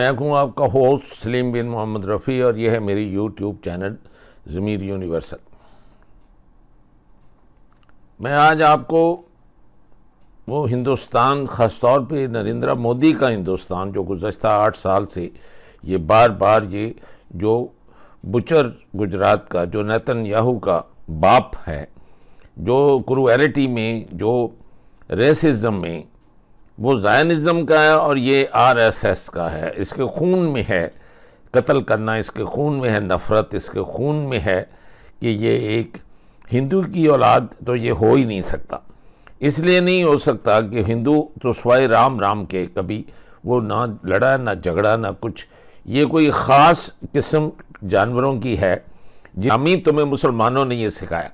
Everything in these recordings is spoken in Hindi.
मैं हूँ आपका होस्ट सलीम बिन मोहम्मद रफ़ी और यह है मेरी यूट्यूब चैनल ज़मीर यूनिवर्सल। मैं आज आपको वो हिंदुस्तान, ख़ास तौर पे नरेंद्र मोदी का हिंदुस्तान, जो गुज़श्ता 8 साल से ये बार बार ये जो बुचर गुजरात का, जो नेतन्याहू का बाप है, जो क्रूएलिटी में, जो रेसिज्म में, वो ज़ायनिज़्म का है और ये आरएसएस का है। इसके खून में है कत्ल करना, इसके खून में है नफ़रत, इसके खून में है कि ये एक हिंदू की औलाद तो ये हो ही नहीं सकता। इसलिए नहीं हो सकता कि हिंदू तो स्वाय राम राम के कभी वो ना लड़ा, ना झगड़ा, ना कुछ। ये कोई ख़ास किस्म जानवरों की है जिन्हें तुम्हें मुसलमानों ने ये सिखाया।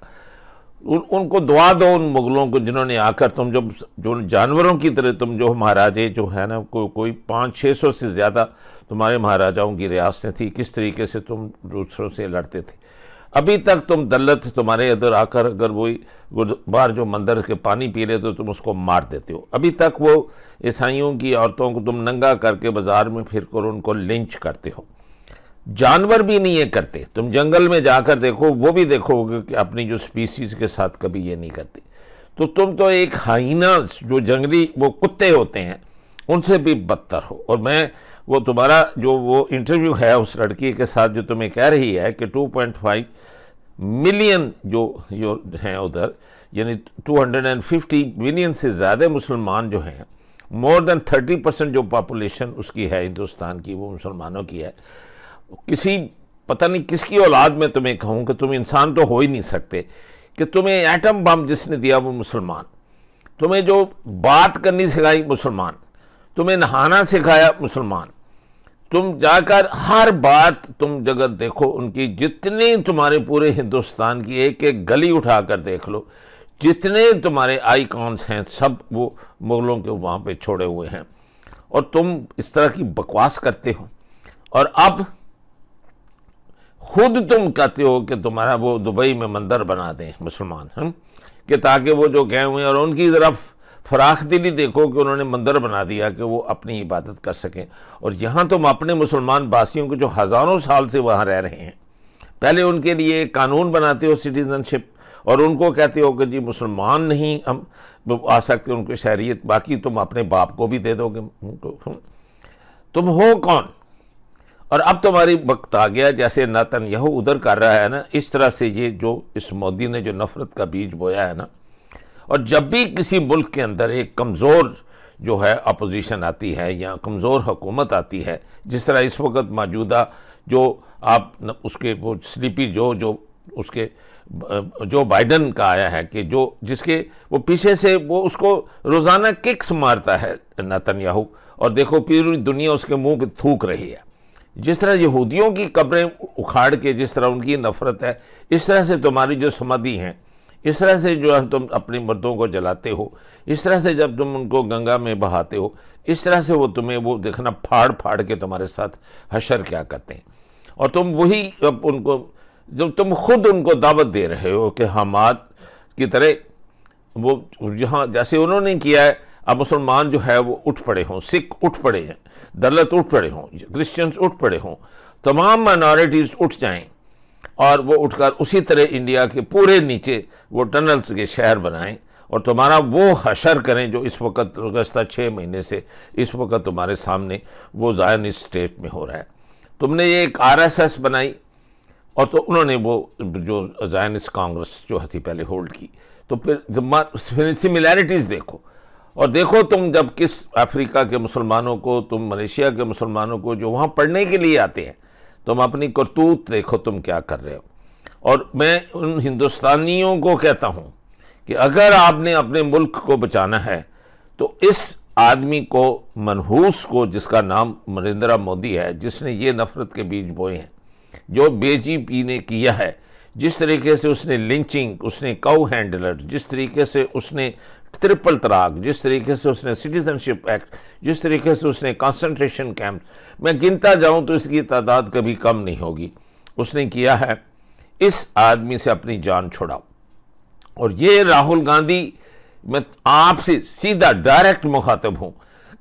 उनको दुआ दो उन मुगलों को जिन्होंने आकर तुम जो जानवरों की तरह तुम जो महाराजे जो है ना, कोई 500-600 से ज़्यादा तुम्हारे महाराजाओं की रियासतें थी, किस तरीके से तुम दूसरों से लड़ते थे। अभी तक तुम दल्लत तुम्हारे इधर आकर अगर वही बार जो मंदिर के पानी पी रहे तो तुम उसको मार देते हो। अभी तक वो ईसाइयों की औरतों को तुम नंगा करके बाजार में फिर कर उनको लिंच करते हो। जानवर भी नहीं ये करते। तुम जंगल में जाकर देखो, वो भी देखोगे कि अपनी जो स्पीसीज के साथ कभी ये नहीं करते। तो तुम तो एक हाइना, जो जंगली वो कुत्ते होते हैं, उनसे भी बदतर हो। और मैं वो तुम्हारा जो वो इंटरव्यू है उस लड़की के साथ जो तुम्हें कह रही है कि 2.5 मिलियन जो हैं उधर, यानी 250 मिलियन से ज़्यादा मुसलमान जो हैं, मोर देन 30% जो पॉपुलेशन उसकी है हिंदुस्तान की, वो मुसलमानों की है। किसी पता नहीं किसकी औलाद में तुम्हें कहूँ कि तुम इंसान तो हो ही नहीं सकते, कि तुम्हें एटम बम जिसने दिया वो मुसलमान, तुम्हें जो बात करनी सिखाई मुसलमान, तुम्हें नहाना सिखाया मुसलमान। तुम जाकर हर बात तुम जगह देखो उनकी, जितने तुम्हारे पूरे हिंदुस्तान की एक एक गली उठाकर देख लो, जितने तुम्हारे आइकॉन्स हैं सब वो मुगलों के वहाँ पे छोड़े हुए हैं। और तुम इस तरह की बकवास करते हो और अब खुद तुम कहते हो कि तुम्हारा वो दुबई में मंदिर बना दें मुसलमान, हम कि ताकि वो जो गए हुए हैं, और उनकी ज़रा फराख दिली देखो कि उन्होंने मंदिर बना दिया कि वो अपनी इबादत कर सकें। और यहाँ तुम अपने मुसलमान बासियों को जो हज़ारों साल से वहाँ रह रहे हैं, पहले उनके लिए कानून बनाते हो सिटीज़नशिप, और उनको कहते हो कि जी मुसलमान नहीं हम आ सकते उनको शहरियत, बाकी तुम अपने बाप को भी दे दोगे उनको। तुम हो कौन? और अब तुम्हारी वक्त आ गया, जैसे नेतन्याहू उधर कर रहा है ना, इस तरह से ये जो इस मोदी ने जो नफरत का बीज बोया है ना। और जब भी किसी मुल्क के अंदर एक कमज़ोर जो है अपोजिशन आती है या कमज़ोर हुकूमत आती है, जिस तरह इस वक्त मौजूदा जो आप उसके वो स्लीपी जो उसके जो बाइडन का आया है कि जिसके वो पीछे से वो उसको रोज़ाना किक्स मारता है नेतन्याहू, और देखो पूरी दुनिया उसके मुंह पे थूक रही है। जिस तरह यहूदियों की कब्रें उखाड़ के जिस तरह उनकी नफरत है, इस तरह से तुम्हारी जो समाधि हैं, इस तरह से जो है तुम अपने मर्दों को जलाते हो, इस तरह से जब तुम उनको गंगा में बहाते हो, इस तरह से वो तुम्हें वो देखना फाड़ फाड़ के तुम्हारे साथ हशर क्या करते हैं। और तुम वही अब उनको, जब तुम खुद उनको दावत दे रहे हो कि हमाद की तरह वो जहाँ जैसे उन्होंने किया है, अब मुसलमान जो है वो उठ पड़े हों, सिख उठ पड़े हैं, दलित उठ पड़े हों, क्रिश्चियंस उठ पड़े हों, तमाम माइनॉरिटीज़ उठ जाएं और वो उठकर उसी तरह इंडिया के पूरे नीचे वो टनल्स के शहर बनाएं और तुम्हारा वो हशर करें जो इस वक्त गुज़श्ता 6 महीने से इस वक्त तुम्हारे सामने वो ज़ायनिस्ट स्टेट में हो रहा है। तुमने ये एक आरएसएस बनाई और तो उन्होंने वो जो ज़ायनिस्ट कांग्रेस जो थी पहले होल्ड की। तो फिर सिमिलैरिटीज़ देखो, और देखो तुम जब किस अफ्रीका के मुसलमानों को, तुम मलेशिया के मुसलमानों को जो वहाँ पढ़ने के लिए आते हैं, तुम अपनी करतूत देखो तुम क्या कर रहे हो। और मैं उन हिंदुस्तानियों को कहता हूँ कि अगर आपने अपने मुल्क को बचाना है तो इस आदमी को, मनहूस को, जिसका नाम नरेंद्र मोदी है, जिसने ये नफरत के बीज बोए हैं, जो बीजेपी ने किया है, जिस तरीके से उसने लिंचिंग, उसने काउ हैंडलर, जिस तरीके से उसने ट्रिपल तलाक, जिस तरीके से उसने सिटीजनशिप एक्ट, जिस तरीके से उसने कंसंट्रेशन कैंप, मैं गिनता जाऊं तो इसकी तादाद कभी कम नहीं होगी, उसने किया है। इस आदमी से अपनी जान छुड़ाओ। और ये राहुल गांधी, मैं आपसे सीधा डायरेक्ट मुखातब हूं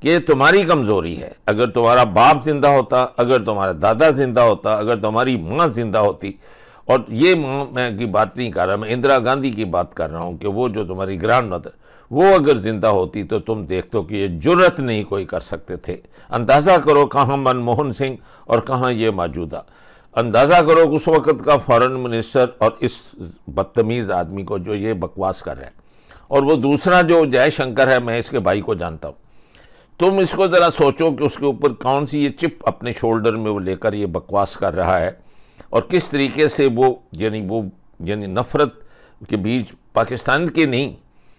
कि तुम्हारी कमजोरी है। अगर तुम्हारा बाप जिंदा होता, अगर तुम्हारा दादा जिंदा होता, अगर तुम्हारी माँ जिंदा होती, और ये माँ मैं की बात नहीं कर रहा, मैं इंदिरा गांधी की बात कर रहा हूँ कि वो जो तुम्हारी ग्रैंड मदर, वो अगर जिंदा होती तो तुम देखते हो कि ये जुर्रत नहीं कोई कर सकते थे। अंदाज़ा करो कहाँ मनमोहन सिंह और कहाँ ये मौजूदा। अंदाज़ा करो उस वक़्त का फॉरेन मिनिस्टर और इस बदतमीज़ आदमी को जो ये बकवास कर रहा है। और वो दूसरा जो जयशंकर है, मैं इसके भाई को जानता हूँ। तुम इसको ज़रा सोचो कि उसके ऊपर कौन सी ये चिप अपने शोल्डर में वो लेकर ये बकवास कर रहा है, और किस तरीके से वो यानी नफ़रत के बीच पाकिस्तान के नहीं,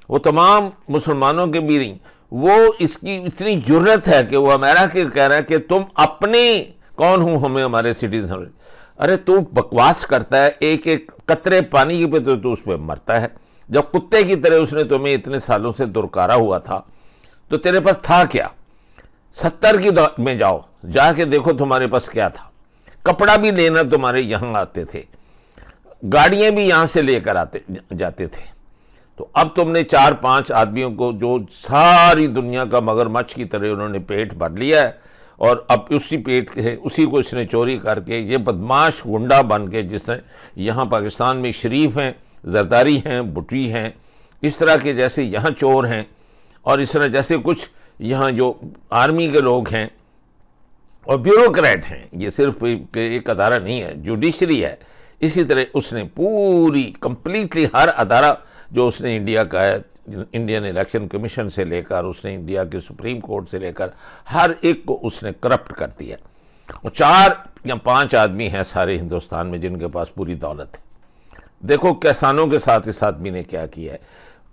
वो तमाम मुसलमानों के भी नहीं, वो इसकी इतनी जुर्रत है कि वो अमेरिका के कह रहा है कि तुम अपने कौन हो हमें हमारे सिटीजन। अरे तू बकवास करता है, एक एक कतरे पानी पे तो तू उस पर मरता है। जब कुत्ते की तरह उसने तुम्हें इतने सालों से दुरकारा हुआ था तो तेरे पास था क्या? 70 की में जाओ, जाके देखो तुम्हारे पास क्या था। कपड़ा भी लेना तुम्हारे यहाँ आते थे, गाड़ियाँ भी यहाँ से लेकर आते जाते थे। तो अब तुमने 4-5 आदमियों को जो सारी दुनिया का मगरमच्छ की तरह उन्होंने पेट भर लिया है, और अब उसी पेट के उसी को इसने चोरी करके ये बदमाश गुंडा बन के, जिसने यहाँ पाकिस्तान में शरीफ हैं, जरदारी हैं, भुट्टी हैं, इस तरह के जैसे यहाँ चोर हैं, और इस तरह जैसे कुछ यहाँ जो आर्मी के लोग हैं और ब्यूरोक्रेट हैं, ये सिर्फ एक अदारा नहीं है, जुडिशरी है। इसी तरह उसने पूरी कंप्लीटली हर अदारा जो उसने इंडिया का है, इंडियन इलेक्शन कमीशन से लेकर उसने इंडिया के सुप्रीम कोर्ट से लेकर हर एक को उसने करप्ट कर दिया। और 4 या 5 आदमी हैं सारे हिंदुस्तान में जिनके पास पूरी दौलत है। देखो किसानों के साथ इस आदमी ने क्या किया है,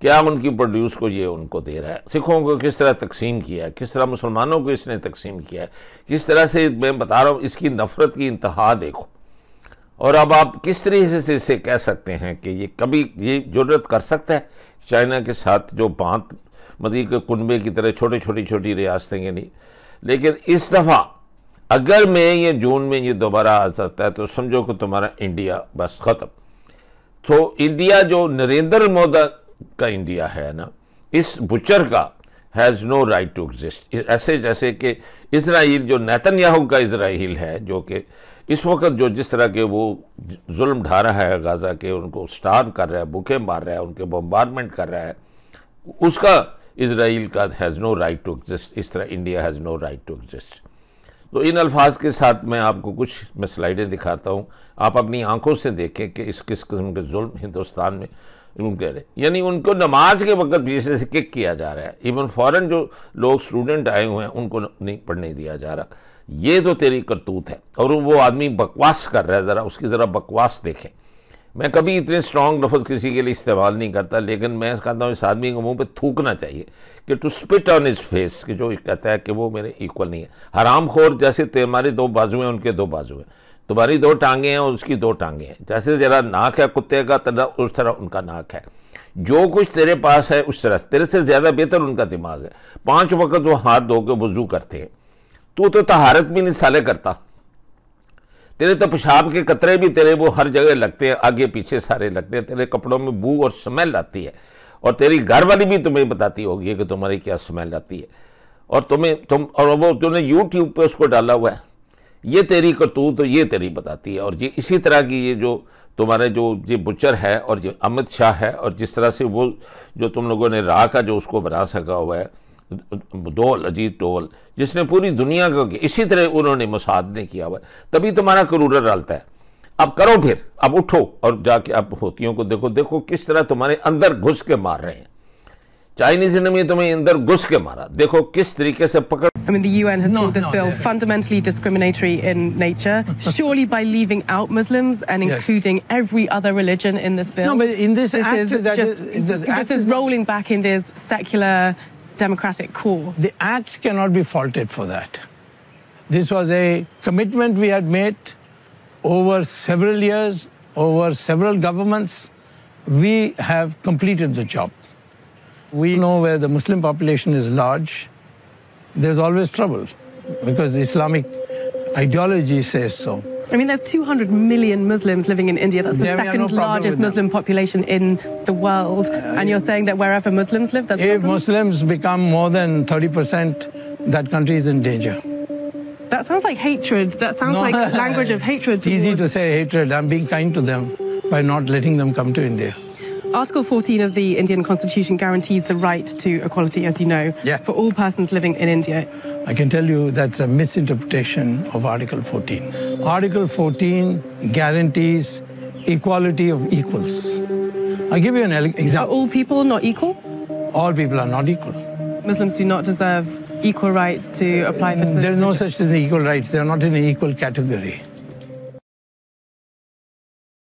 क्या उनकी प्रोड्यूस को ये उनको दे रहा है, सिखों को किस तरह तकसीम किया है, किस तरह मुसलमानों को इसने तकसीम किया है, किस तरह से, मैं बता रहा हूँ, इसकी नफरत की इंतहा देखो। और अब आप किस तरीके से इसे कह सकते हैं कि ये कभी ये जुर्रत कर सकता है चाइना के साथ, जो बांत मतलब के कुनबे की तरह छोटी रियासतें के नहीं। लेकिन इस दफ़ा अगर मैं ये जून में ये दोबारा आ सकता है तो समझो कि तुम्हारा इंडिया बस ख़त्म। तो इंडिया जो नरेंद्र मोदी का इंडिया है ना, इस बुचर का has no right to exist. ऐसे जैसे कि इसराइल जो नेतन्याहू का इसराइल है, जो कि इस वक्त जो जिस तरह के वो जुल्म ढा रहा है गाज़ा के, उनको स्टार्व कर रहा है, भूखे मार रहा है, उनके बम्बार्डमेंट कर रहा है, उसका इसराइल का has no right to exist. इस तरह India has no right to exist. तो इन अल्फाज के साथ मैं आपको कुछ मैं स्लाइडें दिखाता हूँ, आप अपनी आंखों से देखें कि इस किस किस्म के जुल्म हिंदुस्तान में उनके, यानी उनको नमाज के वक्त पीछे से किक किया जा रहा है। इवन फॉरेन जो लोग स्टूडेंट आए हुए हैं उनको नहीं पढ़ने दिया जा रहा। ये तो तेरी करतूत है। और वो आदमी बकवास कर रहा है, ज़रा उसकी ज़रा बकवास देखें। मैं कभी इतने स्ट्रॉन्ग लफ्ज़ किसी के लिए इस्तेमाल नहीं करता, लेकिन मैं कहता हूँ इस आदमी को मुंह पे थूकना चाहिए कि to spit on his face, कि जो कहता है कि वो मेरे इक्वल नहीं है। हराम खोर, जैसे तुम्हारे 2 बाजू हैं उनके 2 बाजू हैं, तुम्हारी 2 टांगें हैं उसकी 2 टांगें हैं। जैसे जरा नाक है कुत्ते का तरह उस तरह उनका नाक है। जो कुछ तेरे पास है उस तरह, तेरे से ज़्यादा बेहतर उनका दिमाग है। 5 वक्त वो हाथ धो के वजू करते हैं, तू तो तहारत भी नहीं साले करता। तेरे तो पेशाब के कतरे भी तेरे वो हर जगह लगते हैं, आगे पीछे सारे लगते हैं। तेरे कपड़ों में बू और स्मेल आती है, और तेरी घर वाली भी तुम्हें बताती होगी कि तुम्हारी क्या स्मेल आती है। और और वो तूने यूट्यूब पे उसको डाला हुआ है, ये तेरी करतूत तो ये तेरी बताती है। और ये इसी तरह की ये जो तुम्हारे जो ये बुचर है और ये अमित शाह है, और जिस तरह से वो जो तुम लोगों ने राह का जो उसको बना सका हुआ है, डोल, अजीत डोल, जिसने पूरी दुनिया को, इसी तरह उन्होंने मुसाद ने किया हुआ है, तभी तुम्हारा करूरा डालता है। अब करो फिर, अब उठो और जाके अब होतियों को देखो, देखो किस तरह तुम्हारे अंदर घुस के मार रहे हैं। चाइनीज ने तुम्हें अंदर घुस के मारा, देखो किस तरीके से पकड़। I mean, the UN has called this bill fundamentally discriminatory in nature, surely by leaving out Muslims and including every other religion in this bill. No, but in this act, this is rolling back India's secular democratic core. The act cannot be faulted for that. This was a commitment we had made over several years, over several governments. We have completed the job. We know where the Muslim population is large, there's always trouble because the Islamic ideology says so. I mean, there's 200 million Muslims living in India. That's the second largest Muslim population in the world. And you're saying that wherever Muslims live, there's if Muslims become more than 30% that country is in danger. That sounds like hatred. That sounds like language of hatred. It's easy to say hatred. I'm being kind to them by not letting them come to India. Article 14 of the Indian Constitution guarantees the right to equality, as you know, for all persons living in India. I can tell you that's a misinterpretation of Article 14. Article 14 guarantees equality of equals. I'll give you an example. Are all people not equal? All people are not equal. Muslims do not deserve equal rights to apply for citizenship. There's no such thing as equal rights. They're not in an equal category.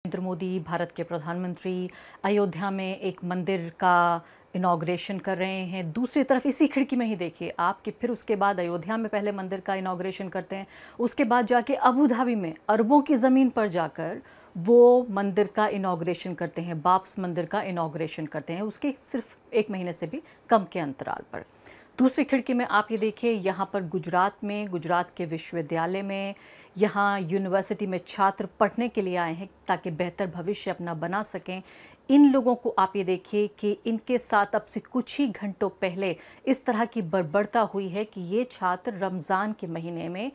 Narendra Modi Bharat के प्रधानमंत्री अयोध्या में एक मंदिर का इनॉग्रेशन कर रहे हैं। दूसरी तरफ इसी खिड़की में ही देखिए आप कि फिर उसके बाद अयोध्या में पहले मंदिर का इनॉग्रेशन करते हैं, उसके बाद जाके अबू धाबी में अरबों की ज़मीन पर जाकर वो मंदिर का इनॉग्रेशन करते हैं, बाब्स मंदिर का इनॉग्रेशन करते हैं, उसके सिर्फ 1 महीने से भी कम के अंतराल पर। दूसरी खिड़की में आप ये देखिए, यहाँ पर गुजरात के विश्वविद्यालय में, यहाँ यूनिवर्सिटी में छात्र पढ़ने के लिए आए हैं ताकि बेहतर भविष्य अपना बना सकें। इन लोगों को आप ये देखिए कि इनके साथ अब से कुछ ही घंटों पहले इस तरह की बर्बरता हुई है कि ये छात्र रमज़ान के महीने में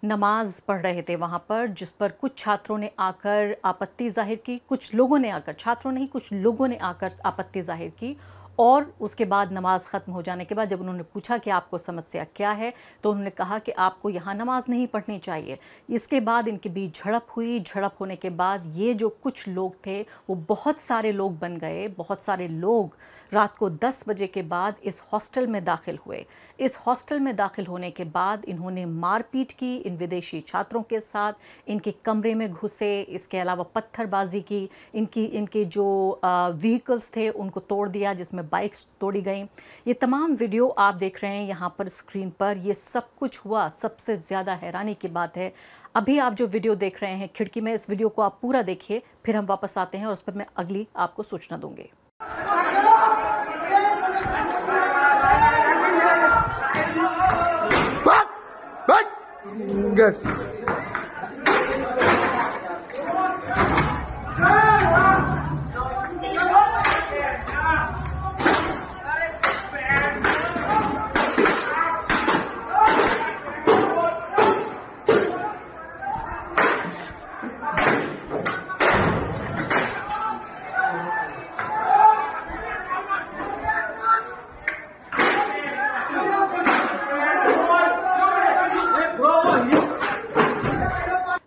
नमाज पढ़ रहे थे वहाँ पर, जिस पर कुछ छात्रों ने आकर आपत्ति जाहिर की, कुछ लोगों ने आकर, छात्रों नहीं कुछ लोगों ने आकर आपत्ति जाहिर की। और उसके बाद नमाज ख़त्म हो जाने के बाद जब उन्होंने पूछा कि आपको समस्या क्या है, तो उन्होंने कहा कि आपको यहाँ नमाज नहीं पढ़नी चाहिए। इसके बाद इनके बीच झड़प हुई। झड़प होने के बाद ये जो कुछ लोग थे वो बहुत सारे लोग बन गए। बहुत सारे लोग रात को 10 बजे के बाद इस हॉस्टल में दाखिल हुए। इस हॉस्टल में दाखिल होने के बाद इन्होंने मारपीट की इन विदेशी छात्रों के साथ, इनके कमरे में घुसे, इसके अलावा पत्थरबाजी की, इनके जो व्हीकल्स थे उनको तोड़ दिया, जिसमें बाइक्स तोड़ी गई। ये तमाम वीडियो आप देख रहे हैं यहाँ पर स्क्रीन पर। ये सब कुछ हुआ। सबसे ज़्यादा हैरानी की बात है, अभी आप जो वीडियो देख रहे हैं खिड़की में, इस वीडियो को आप पूरा देखिए, फिर हम वापस आते हैं और उस पर मैं अगली आपको सूचना दूंगी। Good.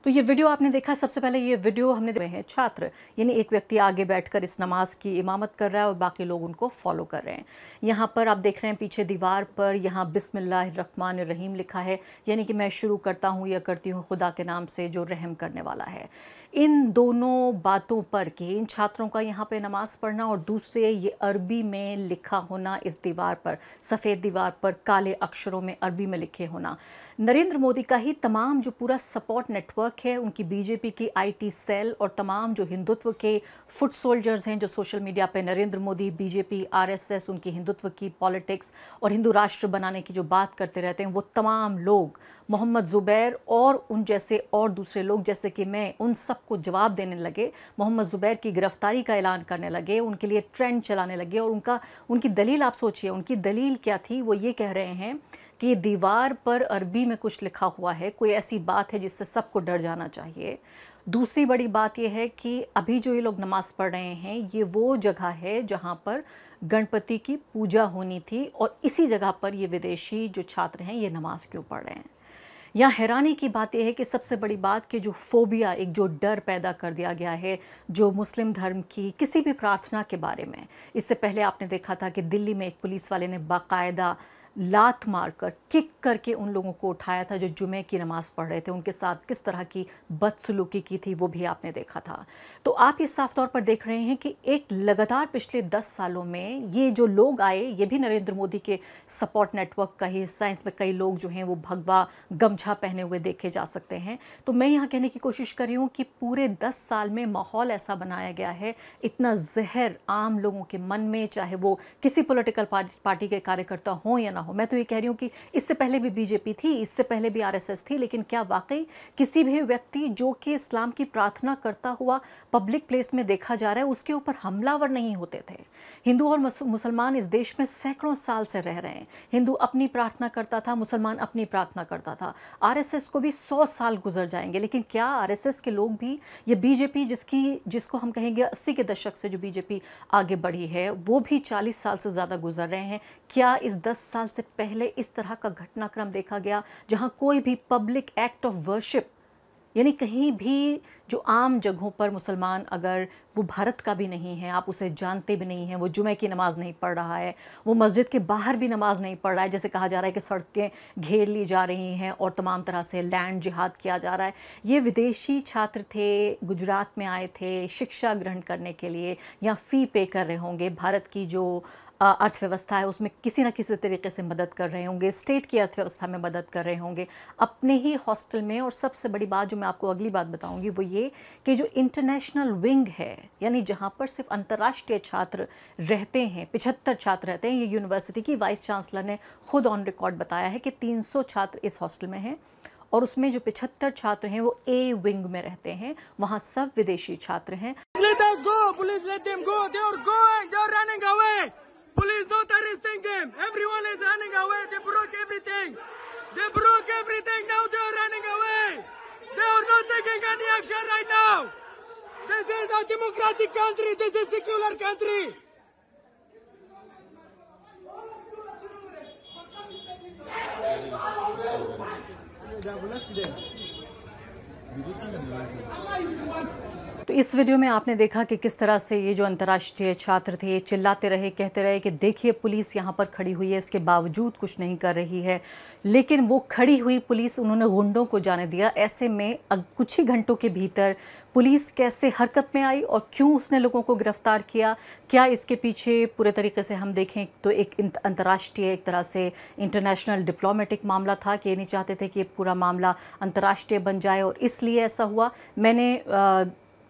तो ये वीडियो आपने देखा। सबसे पहले ये वीडियो हमने देखे हैं छात्र, यानी एक व्यक्ति आगे बैठकर इस नमाज की इमामत कर रहा है और बाकी लोग उनको फॉलो कर रहे हैं। यहाँ पर आप देख रहे हैं पीछे दीवार पर यहाँ बिस्मिल्लाहिर्रहमानिर्रहीम लिखा है, यानी कि मैं शुरू करता हूँ या करती हूँ खुदा के नाम से जो रहम करने वाला है। इन दोनों बातों पर कि इन छात्रों का यहाँ पे नमाज़ पढ़ना और दूसरे ये अरबी में लिखा होना, इस दीवार पर सफ़ेद दीवार पर काले अक्षरों में अरबी में लिखे होना, नरेंद्र मोदी का ही तमाम जो पूरा सपोर्ट नेटवर्क है, उनकी बीजेपी की आईटी सेल और तमाम जो हिंदुत्व के फुट सोल्जर्स हैं जो सोशल मीडिया पे नरेंद्र मोदी, बीजेपी, आरएसएस, उनकी हिंदुत्व की पॉलिटिक्स और हिंदू राष्ट्र बनाने की जो बात करते रहते हैं, वो तमाम लोग मोहम्मद ज़ुबैर और उन जैसे और दूसरे लोग जैसे कि मैं, उन सबको जवाब देने लगे। मोहम्मद ज़ुबैर की गिरफ्तारी का ऐलान करने लगे, उनके लिए ट्रेंड चलाने लगे। और उनकी दलील आप सोचिए, उनकी दलील क्या थी? वो ये कह रहे हैं कि दीवार पर अरबी में कुछ लिखा हुआ है, कोई ऐसी बात है जिससे सबको डर जाना चाहिए। दूसरी बड़ी बात यह है कि अभी जो ये लोग नमाज़ पढ़ रहे हैं, ये वो जगह है जहाँ पर गणपति की पूजा होनी थी और इसी जगह पर ये विदेशी जो छात्र हैं ये नमाज क्यों पढ़ रहे हैं। यहाँ हैरानी की बात यह है कि सबसे बड़ी बात कि जो फोबिया, एक जो डर पैदा कर दिया गया है जो मुस्लिम धर्म की किसी भी प्रार्थना के बारे में। इससे पहले आपने देखा था कि दिल्ली में एक पुलिस वाले ने बाकायदा लात मारकर, किक करके उन लोगों को उठाया था जो जुमे की नमाज़ पढ़ रहे थे, उनके साथ किस तरह की बदसलूकी की थी वो भी आपने देखा था। तो आप ये साफ तौर पर देख रहे हैं कि एक लगातार पिछले 10 सालों में ये जो लोग आए, ये भी नरेंद्र मोदी के सपोर्ट नेटवर्क का ही हिस्सा है। इसमें कई लोग जो हैं वो भगवा गमछा पहने हुए देखे जा सकते हैं। तो मैं यहाँ कहने की कोशिश कर रही हूँ कि पूरे 10 साल में माहौल ऐसा बनाया गया है, इतना जहर आम लोगों के मन में, चाहे वो किसी पॉलिटिकल पार्टी के कार्यकर्ता हों या ना हो। मैं तो ये कह रही हूँ कि इससे पहले भी बीजेपी थी, इससे पहले भी आरएसएस थी, लेकिन क्या वाकई किसी भी व्यक्ति जो कि इस्लाम की प्रार्थना करता हुआ पब्लिक प्लेस में देखा जा रहा है उसके ऊपर हमलावर नहीं होते थे? हिंदू और मुसलमान इस देश में सैकड़ों साल से रह रहे हैं। हिंदू अपनी प्रार्थना करता था, मुसलमान अपनी प्रार्थना करता था। आरएसएस को भी 100 साल गुजर जाएंगे, लेकिन क्या आरएसएस के लोग भी, ये बीजेपी जिसको हम कहेंगे 80 के दशक से जो बीजेपी आगे बढ़ी है, वो भी 40 साल से ज़्यादा गुजर रहे हैं। क्या इस 10 साल से पहले इस तरह का घटनाक्रम देखा गया जहां कोई भी पब्लिक एक्ट ऑफ वर्शिप, यानी कहीं भी जो आम जगहों पर मुसलमान, अगर वो भारत का भी नहीं है, आप उसे जानते भी नहीं हैं, वो जुमे की नमाज़ नहीं पढ़ रहा है, वो मस्जिद के बाहर भी नमाज़ नहीं पढ़ रहा है, जैसे कहा जा रहा है कि सड़कें घेर ली जा रही हैं और तमाम तरह से लैंड जिहाद किया जा रहा है। ये विदेशी छात्र थे, गुजरात में आए थे शिक्षा ग्रहण करने के लिए, या फ़ी पे कर रहे होंगे, भारत की जो अर्थव्यवस्था है उसमें किसी न किसी तरीके से मदद कर रहे होंगे, स्टेट की अर्थव्यवस्था में मदद कर रहे होंगे अपने ही हॉस्टल में। और सबसे बड़ी बात जो मैं आपको अगली बात बताऊंगी वो ये कि जो इंटरनेशनल विंग है, यानी जहां पर सिर्फ अंतर्राष्ट्रीय छात्र रहते हैं, 75 छात्र रहते हैं, ये यूनिवर्सिटी की वाइस चांसलर ने खुद ऑन रिकॉर्ड बताया है कि 300 छात्र इस हॉस्टल में हैं और उसमें जो 75 छात्र हैं वो ए विंग में रहते हैं, वहाँ सब विदेशी छात्र हैं। Police not arresting them. Everyone is running away. They broke everything. They broke everything. Now they are running away. They are not taking any action right now. This is a democratic country. This is a secular country. तो इस वीडियो में आपने देखा कि किस तरह से ये जो अंतर्राष्ट्रीय छात्र थे चिल्लाते रहे, कहते रहे कि देखिए पुलिस यहाँ पर खड़ी हुई है, इसके बावजूद कुछ नहीं कर रही है। लेकिन वो खड़ी हुई पुलिस, उन्होंने गुंडों को जाने दिया। ऐसे में कुछ ही घंटों के भीतर पुलिस कैसे हरकत में आई और क्यों उसने लोगों को गिरफ्तार किया, क्या इसके पीछे पूरे तरीके से हम देखें तो एक अंतर्राष्ट्रीय, एक तरह से इंटरनेशनल डिप्लोमेटिक मामला था कि ये नहीं चाहते थे कि ये पूरा मामला अंतर्राष्ट्रीय बन जाए और इसलिए ऐसा हुआ। मैंने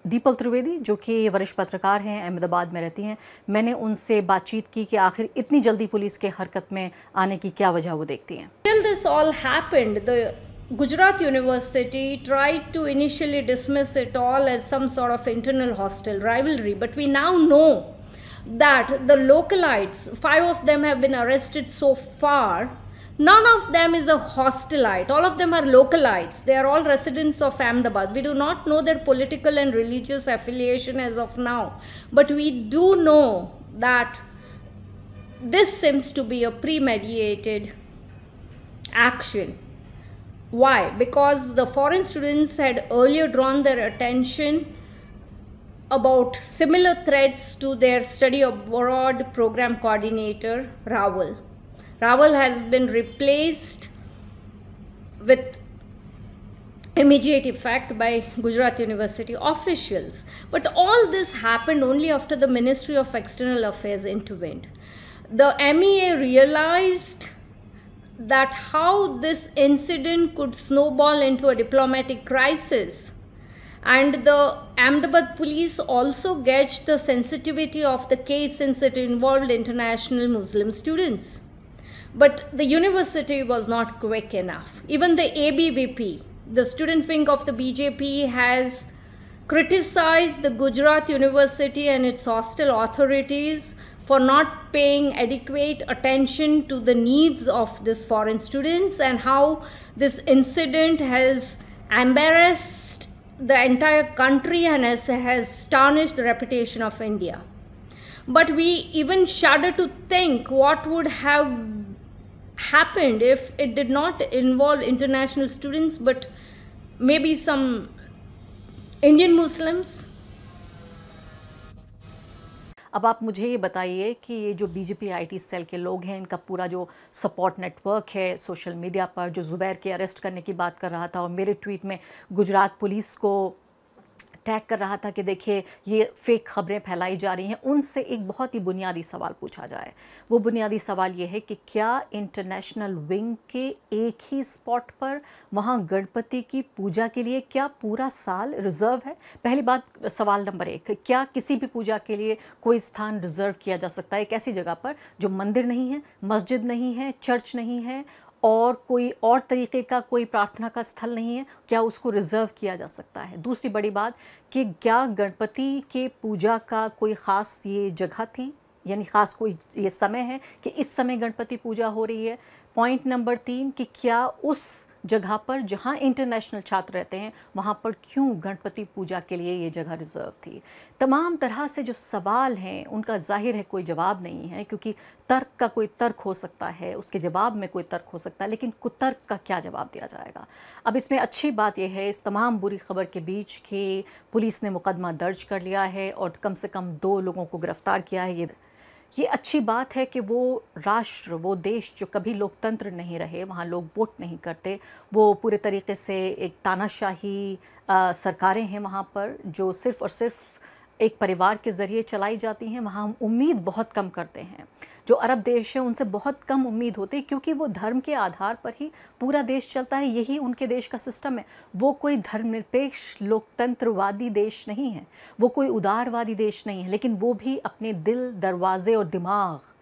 दीपल त्रिवेदी जो कि वरिष्ठ पत्रकार हैं, अहमदाबाद में रहती हैं, मैंने उनसे बातचीत की कि आखिर इतनी जल्दी पुलिस के हरकत में आने की क्या वजह वो देखती हैं। Till this all happened, the Gujarat University tried to initially dismiss it all as some sort of internal hostile rivalry, but we now know that the localites, 5 of them have been arrested so far. None of them is a hostilite. All of them are localites. They are all residents of Ahmedabad. We do not know their political and religious affiliation as of now. But we do know that this seems to be a premeditated action. Why? Because the foreign students had earlier drawn their attention about similar threats to their study abroad program coordinator, Rawal. Rawal has been replaced with immediate effect by Gujarat University officials. But all this happened only after the Ministry of External Affairs intervened. The MEA realized that how this incident could snowball into a diplomatic crisis. And the Ahmedabad police also gauged the sensitivity of the case since it involved international Muslim students. But the university was not quick enough. Even the ABVP, the student wing of the BJP, has criticized the Gujarat University and its hostel authorities for not paying adequate attention to the needs of these foreign students and how this incident has embarrassed the entire country and has tarnished the reputation of India. But we even shudder to think what would have happened if it did not involve international students but maybe some Indian Muslims. अब आप मुझे ये बताइए कि ये जो बीजेपी आईटी सेल के लोग हैं, इनका पूरा जो सपोर्ट नेटवर्क है सोशल मीडिया पर, जो जुबैर के अरेस्ट करने की बात कर रहा था और मेरे ट्वीट में गुजरात पुलिस को अटैक कर रहा था कि देखिए ये फेक खबरें फैलाई जा रही हैं, उनसे एक बहुत ही बुनियादी सवाल पूछा जाए। वो बुनियादी सवाल ये है कि क्या इंटरनेशनल विंग के एक ही स्पॉट पर वहाँ गणपति की पूजा के लिए क्या पूरा साल रिजर्व है? पहली बात, सवाल नंबर 1, क्या किसी भी पूजा के लिए कोई स्थान रिजर्व किया जा सकता है एक ऐसी जगह पर जो मंदिर नहीं है, मस्जिद नहीं है, चर्च नहीं है और कोई और तरीके का कोई प्रार्थना का स्थल नहीं है? क्या उसको रिजर्व किया जा सकता है? दूसरी बड़ी बात कि क्या गणपति के पूजा का कोई ख़ास ये जगह थी, यानी ख़ास कोई ये समय है कि इस समय गणपति पूजा हो रही है? पॉइंट नंबर 3 कि क्या उस जगह पर जहाँ इंटरनेशनल छात्र रहते हैं वहाँ पर क्यों गणपति पूजा के लिए ये जगह रिजर्व थी? तमाम तरह से जो सवाल हैं उनका जाहिर है कोई जवाब नहीं है, क्योंकि तर्क का कोई तर्क हो सकता है, उसके जवाब में कोई तर्क हो सकता है, लेकिन कुतर्क का क्या जवाब दिया जाएगा? अब इसमें अच्छी बात यह है, इस तमाम बुरी खबर के बीच कि पुलिस ने मुकदमा दर्ज कर लिया है और कम से कम 2 लोगों को गिरफ्तार किया है। ये अच्छी बात है कि वो राष्ट्र, वो देश जो कभी लोकतंत्र नहीं रहे, वहाँ लोग वोट नहीं करते, वो पूरे तरीके से एक तानाशाही सरकारें हैं वहाँ पर जो सिर्फ़ और सिर्फ एक परिवार के ज़रिए चलाई जाती हैं। वहाँ हम उम्मीद बहुत कम करते हैं। जो अरब देश हैं उनसे बहुत कम उम्मीद होती है, क्योंकि वो धर्म के आधार पर ही पूरा देश चलता है, यही उनके देश का सिस्टम है। वो कोई धर्मनिरपेक्ष लोकतंत्रवादी देश नहीं है, वो कोई उदारवादी देश नहीं है, लेकिन वो भी अपने दिल, दरवाजे और दिमाग,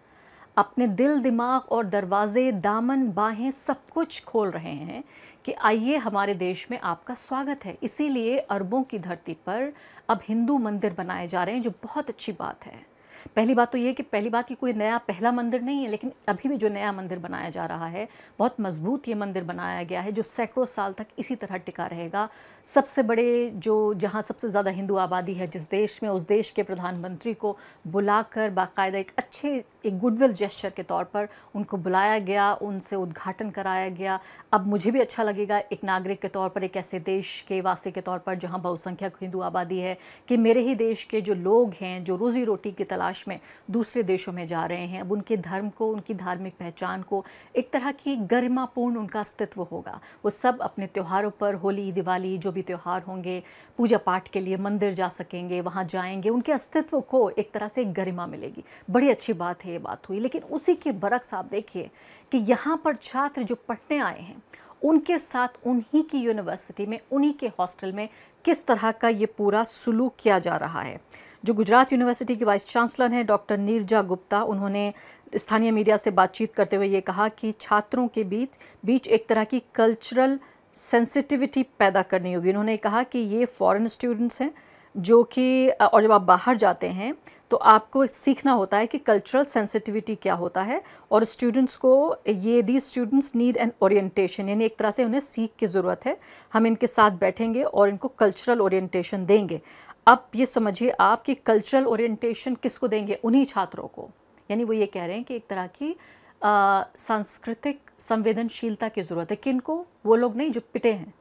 अपने दिल, दिमाग और दरवाजे, दामन, बाहें सब कुछ खोल रहे हैं कि आइए हमारे देश में आपका स्वागत है। इसीलिए अरबों की धरती पर अब हिंदू मंदिर बनाए जा रहे हैं, जो बहुत अच्छी बात है। पहली बात तो ये कि पहली बात कि कोई नया पहला मंदिर नहीं है, लेकिन अभी भी जो नया मंदिर बनाया जा रहा है बहुत मजबूत ये मंदिर बनाया गया है, जो सैकड़ों साल तक इसी तरह टिका रहेगा। सबसे बड़े जो जहाँ सबसे ज़्यादा हिंदू आबादी है जिस देश में, उस देश के प्रधानमंत्री को बुलाकर बाकायदा एक गुडविल जेस्चर के तौर पर उनको बुलाया गया, उनसे उद्घाटन कराया गया। अब मुझे भी अच्छा लगेगा एक नागरिक के तौर पर, एक ऐसे देश के वासी के तौर पर जहाँ बहुसंख्यक हिंदू आबादी है, कि मेरे ही देश के जो लोग हैं जो रोज़ी रोटी की तलाश में दूसरे देशों में जा रहे हैं, अब उनके धर्म को, उनकी धार्मिक पहचान को, एक तरह की गरिमापूर्ण उनका अस्तित्व होगा। वो सब अपने त्योहारों पर, होली, दिवाली, जो भी त्यौहार होंगे, पूजा पाठ के लिए मंदिर जा सकेंगे, वहाँ जाएंगे, उनके अस्तित्व को एक तरह से एक गरिमा मिलेगी। बड़ी अच्छी बात है, ये बात हुई। लेकिन उसी के बरक्स आप देखिए कि यहाँ पर छात्र जो पढ़ने आए हैं उनके साथ उन्हीं की यूनिवर्सिटी में, उन्हीं के हॉस्टल में किस तरह का ये पूरा सुलूक किया जा रहा है। जो गुजरात यूनिवर्सिटी की वाइस चांसलर हैं डॉक्टर नीरजा गुप्ता, उन्होंने स्थानीय मीडिया से बातचीत करते हुए ये कहा कि छात्रों के बीच एक तरह की कल्चरल सेंसिटिविटी पैदा करनी होगी। उन्होंने कहा कि ये फॉरेन स्टूडेंट्स हैं जो कि, और जब आप बाहर जाते हैं तो आपको सीखना होता है कि कल्चरल सेंसिटिविटी क्या होता है, और स्टूडेंट्स को these students need an orientation, यानी एक तरह से उन्हें सीख की ज़रूरत है। हम इनके साथ बैठेंगे और इनको कल्चरल ओरिएंटेशन देंगे। अब ये समझिए आप कि कल्चरल ओरिएंटेशन किसको देंगे? उन्हीं छात्रों को। यानी वो ये कह रहे हैं कि एक तरह की सांस्कृतिक संवेदनशीलता की ज़रूरत है। किनको? वो लोग नहीं जो पिटे हैं,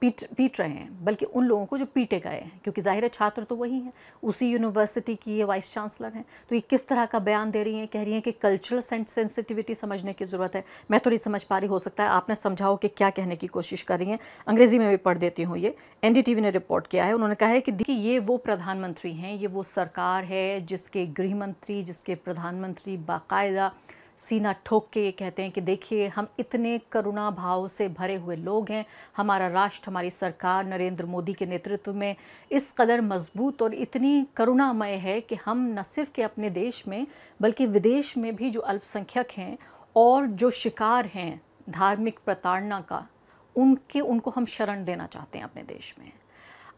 पीट रहे हैं, बल्कि उन लोगों को जो पीटे गए हैं, क्योंकि जाहिर है छात्र तो वही हैं, उसी यूनिवर्सिटी की ये वाइस चांसलर हैं। तो ये किस तरह का बयान दे रही हैं? कह रही हैं कि कल्चरल सेंसिटिविटी समझने की ज़रूरत है। मैं तो नहीं समझ पा रही, हो सकता है आपने समझाओ कि क्या कहने की कोशिश कर रही हैं। अंग्रेज़ी में भी पढ़ देती हूँ। ये NDTV ने रिपोर्ट किया है। उन्होंने कहा है कि ये वो प्रधानमंत्री हैं, ये वो सरकार है जिसके गृह मंत्री, जिसके प्रधानमंत्री बाकायदा सीना ठोक के ये कहते हैं कि देखिए हम इतने करुणा भाव से भरे हुए लोग हैं, हमारा राष्ट्र, हमारी सरकार नरेंद्र मोदी के नेतृत्व में इस कदर मजबूत और इतनी करुणामय है कि हम न सिर्फ के अपने देश में बल्कि विदेश में भी जो अल्पसंख्यक हैं और जो शिकार हैं धार्मिक प्रताड़ना का, उनको हम शरण देना चाहते हैं अपने देश में।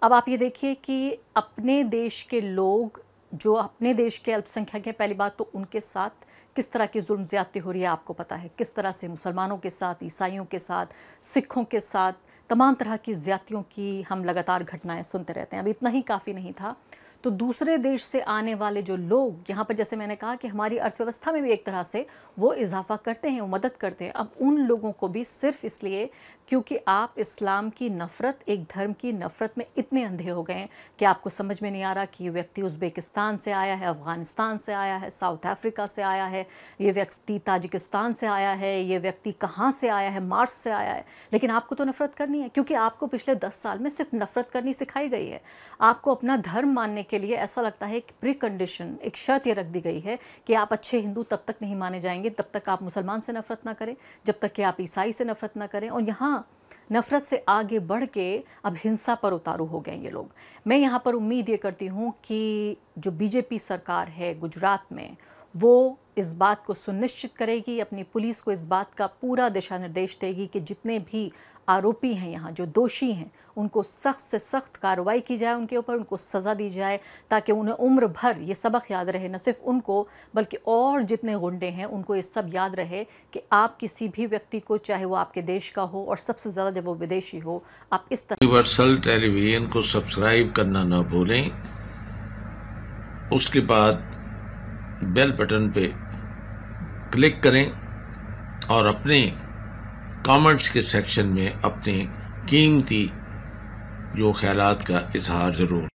अब आप ये देखिए कि अपने देश के लोग जो अपने देश के अल्पसंख्यक हैं, पहली बात तो उनके साथ किस तरह की जुल्म ज़्यादती हो रही है आपको पता है, किस तरह से मुसलमानों के साथ, ईसाइयों के साथ, सिखों के साथ तमाम तरह की ज़्यादतियों की हम लगातार घटनाएं सुनते रहते हैं। अब इतना ही काफ़ी नहीं था तो दूसरे देश से आने वाले जो लोग यहाँ पर, जैसे मैंने कहा कि हमारी अर्थव्यवस्था में भी एक तरह से वो इजाफा करते हैं, वो मदद करते हैं। अब उन लोगों को भी सिर्फ इसलिए क्योंकि आप इस्लाम की नफ़रत, एक धर्म की नफ़रत में इतने अंधे हो गए हैं कि आपको समझ में नहीं आ रहा कि ये व्यक्ति उज़्बेकिस्तान से आया है, अफ़गानिस्तान से आया है, साउथ अफ्रीका से आया है, ये व्यक्ति ताजिकिस्तान से आया है, ये व्यक्ति कहाँ से आया है, मार्स से आया है, लेकिन आपको तो नफ़रत करनी है क्योंकि आपको पिछले 10 साल में सिर्फ नफ़रत करनी सिखाई गई है। आपको अपना धर्म मानने के लिए ऐसा लगता है कि प्री कंडीशन, एक शर्त ये रख दी गई है कि आप अच्छे हिंदू तब तक नहीं माने जाएंगे जब तक आप मुसलमान से नफ़रत ना करें, जब तक कि आप ईसाई से नफ़रत ना करें। और यहाँ नफ़रत से आगे बढ़ के अब हिंसा पर उतारू हो गए ये लोग। मैं यहाँ पर उम्मीद ये करती हूँ कि जो बीजेपी सरकार है गुजरात में, वो इस बात को सुनिश्चित करेगी, अपनी पुलिस को इस बात का पूरा दिशा निर्देश देगी कि जितने भी आरोपी हैं यहाँ, जो दोषी हैं, उनको सख्त से सख्त कार्रवाई की जाए, उनके ऊपर उनको सज़ा दी जाए, ताकि उन्हें उम्र भर ये सबक याद रहे, न सिर्फ उनको बल्कि और जितने गुंडे हैं उनको ये सब याद रहे कि आप किसी भी व्यक्ति को, चाहे वो आपके देश का हो और सबसे ज़्यादा जब वो विदेशी हो, आप इस तरह। यूनिवर्सल टेलीविजन को सब्सक्राइब करना ना भूलें, उसके बाद बेल बटन पे क्लिक करें और अपने कमेंट्स के सेक्शन में अपने कीमती जो ख्यालात का इजहार ज़रूर